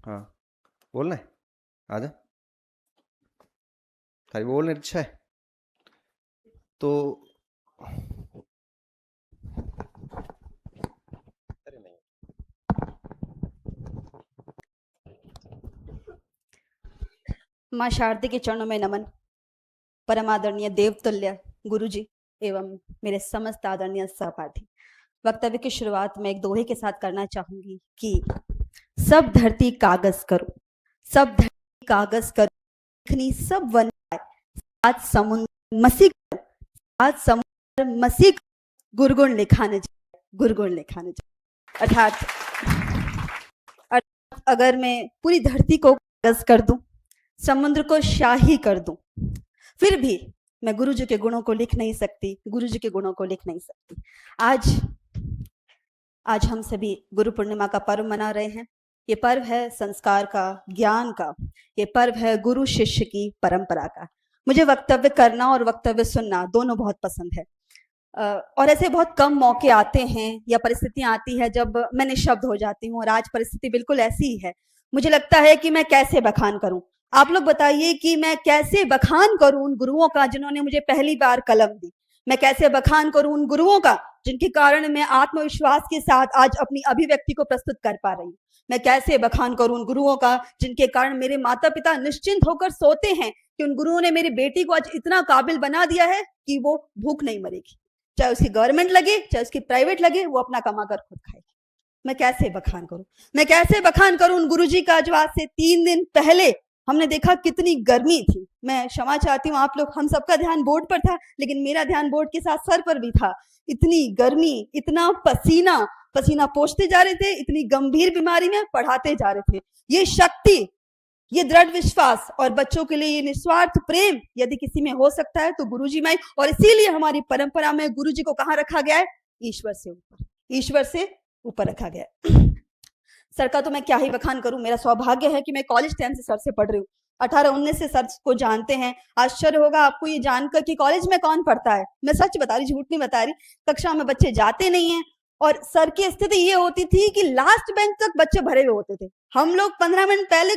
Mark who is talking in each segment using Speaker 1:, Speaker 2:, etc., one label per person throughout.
Speaker 1: हाँ, बोलना है? आजा। खाली बोलने इच्छा है तो। अरे नहीं।
Speaker 2: माँ शारदे के चरणों में नमन। परम आदरणीय देवतुल्य गुरुजी एवं मेरे समस्त आदरणीय सहपाठी। वक्तव्य की शुरुआत में एक दोहे के साथ करना चाहूंगी कि सब धरती कागज करो, सब धरती कागज करो, लिखनी सब वन पाए, आज समुद्र मसी करो, आज समुद्र मसी करो, गुरगुण लिखाने जाए, गुरगुण लिखाने जाए। अर्थात अगर मैं पूरी धरती को कागज कर दूं, समुद्र को शाही कर दूं, फिर भी मैं गुरु जी के गुणों को लिख नहीं सकती, गुरु जी के गुणों को लिख नहीं सकती। आज हम सभी गुरु पूर्णिमा का पर्व मना रहे हैं। ये पर्व है संस्कार का, ज्ञान का। ये पर्व है गुरु शिष्य की परंपरा का। मुझे वक्तव्य करना और वक्तव्य सुनना दोनों बहुत पसंद है। और ऐसे बहुत कम मौके आते हैं या परिस्थितियां आती है जब मैं निशब्द हो जाती हूँ, और आज परिस्थिति बिल्कुल ऐसी ही है। मुझे लगता है कि मैं कैसे बखान करूं। आप लोग बताइए कि मैं कैसे बखान करूं उन गुरुओं का जिन्होंने मुझे पहली बार कलम दी। मैं कैसे बखान करूं उन गुरुओं का जिनके कारण मैं आत्मविश्वास के साथ आज अपनी अभिव्यक्ति को प्रस्तुत कर पा रही हूँ। मैं कैसे बखान करूं उन गुरुओं का जिनके कारण मेरे माता पिता निश्चिंत होकर सोते हैं कि उन गुरुओं ने मेरी बेटी को आज इतना काबिल बना दिया है कि वो भूख नहीं मरेगी। चाहे उसकी गवर्नमेंट लगे, चाहे उसकी प्राइवेट लगे, वो अपना कमा कर खुद खाएगी। मैं कैसे बखान करूं, मैं कैसे बखान करूं उन गुरुजी का जो आज से 3 दिन पहले हमने देखा कितनी गर्मी थी। मैं क्षमा चाहती हूँ, आप लोग, हम सबका ध्यान बोर्ड पर था, लेकिन मेरा ध्यान बोर्ड के साथ सर पर भी था। इतनी गर्मी, इतना पसीना, पसीना पोंछते जा रहे थे, इतनी गंभीर बीमारी में पढ़ाते जा रहे थे। ये शक्ति, ये दृढ़ विश्वास और बच्चों के लिए ये निस्वार्थ प्रेम यदि किसी में हो सकता है तो गुरुजी में। और इसीलिए हमारी परंपरा में गुरुजी को कहाँ रखा गया है? ईश्वर से ऊपर, ईश्वर से ऊपर रखा गया है। सर का तो मैं क्या ही बखान करूं। मेरा सौभाग्य है कि मैं कॉलेज टाइम से सर से पढ़ रही हूँ। 18-19 से सर को जानते हैं। आश्चर्य होगा आपको ये जानकर कि कॉलेज में कौन पढ़ता है। मैं सच बता रही, झूठ नहीं बता रही। कक्षा में बच्चे जाते नहीं है, और सर की स्थिति ये होती थी कि लास्ट बेंच तक बच्चे भरे हुए होते थे। हम लोग 15 मिनट पहले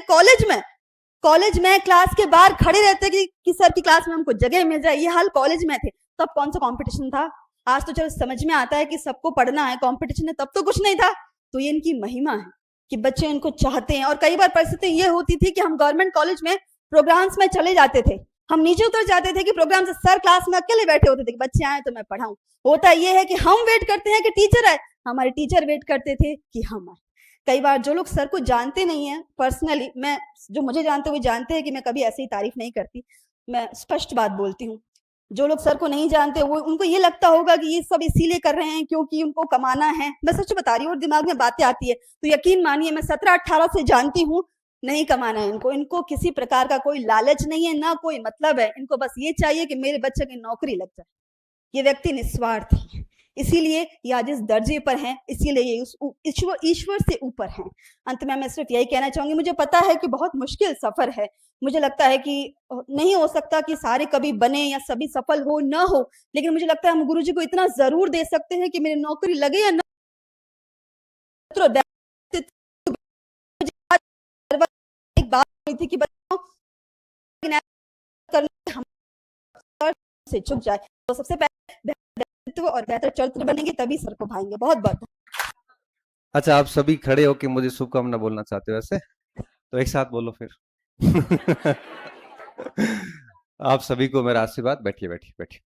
Speaker 2: कॉलेज में क्लास के बाहर खड़े रहते कि सर की क्लास में हमको जगह मिल जाए। ये हाल कॉलेज में थे। तब कौन सा कंपटीशन था? आज तो चलो समझ में आता है कि सबको पढ़ना है, कंपटीशन है, तब तो कुछ नहीं था। तो ये इनकी महिमा है कि बच्चे इनको चाहते हैं। और कई बार परिस्थिति ये होती थी कि हम गवर्नमेंट कॉलेज में प्रोग्राम्स में चले जाते थे, हम नीचे उतर जाते थे कि प्रोग्राम से सर क्लास में अकेले बैठे होते थे कि बच्चे आए तो मैं पढ़ाऊं। होता ये है कि हम वेट करते हैं कि टीचर आए, हमारे टीचर वेट करते थे कि हम आए। कई बार जो लोग सर को जानते नहीं है पर्सनली, मैं, जो मुझे जानते हुए जानते हैं कि मैं कभी ऐसे ही तारीफ नहीं करती, मैं स्पष्ट बात बोलती हूँ। जो लोग सर को नहीं जानते वो, उनको ये लगता होगा कि ये सब इसीलिए कर रहे हैं क्योंकि उनको कमाना है। मैं सच बता रही हूँ, और दिमाग में बातें आती है तो यकीन मानिए मैं 17-18 से जानती हूँ नहीं कमाना है इनको। इनको किसी प्रकार का कोई लालच नहीं है, ना कोई मतलब है। इनको बस ये चाहिए कि मेरे बच्चे की नौकरी लग जाए। ये व्यक्ति निस्वार्थ है, इसीलिए ये आज इस दर्जे पर हैं, इसीलिए ये ईश्वर से ऊपर हैं। अंत में मैं सिर्फ यही कहना चाहूंगी, मुझे पता है कि बहुत मुश्किल सफर है। मुझे लगता है कि नहीं हो सकता कि सारे कभी बने या सभी सफल हो ना हो, लेकिन मुझे लगता है हम गुरु जी को इतना जरूर दे सकते हैं कि मेरी नौकरी लगे या ना। एक बात हुई थी कि बच्चों से चुक जाए, तो सबसे पहले व्यक्तित्व और बेहतर चरित्र बनेंगे तभी सर को भाएंगे। बहुत बहुत।
Speaker 1: अच्छा, आप सभी खड़े होके मुझे शुभकामना बोलना चाहते हो ऐसे? तो एक साथ बोलो फिर। आप सभी को मेरा आशीर्वाद। बैठिए बैठिए बैठिए।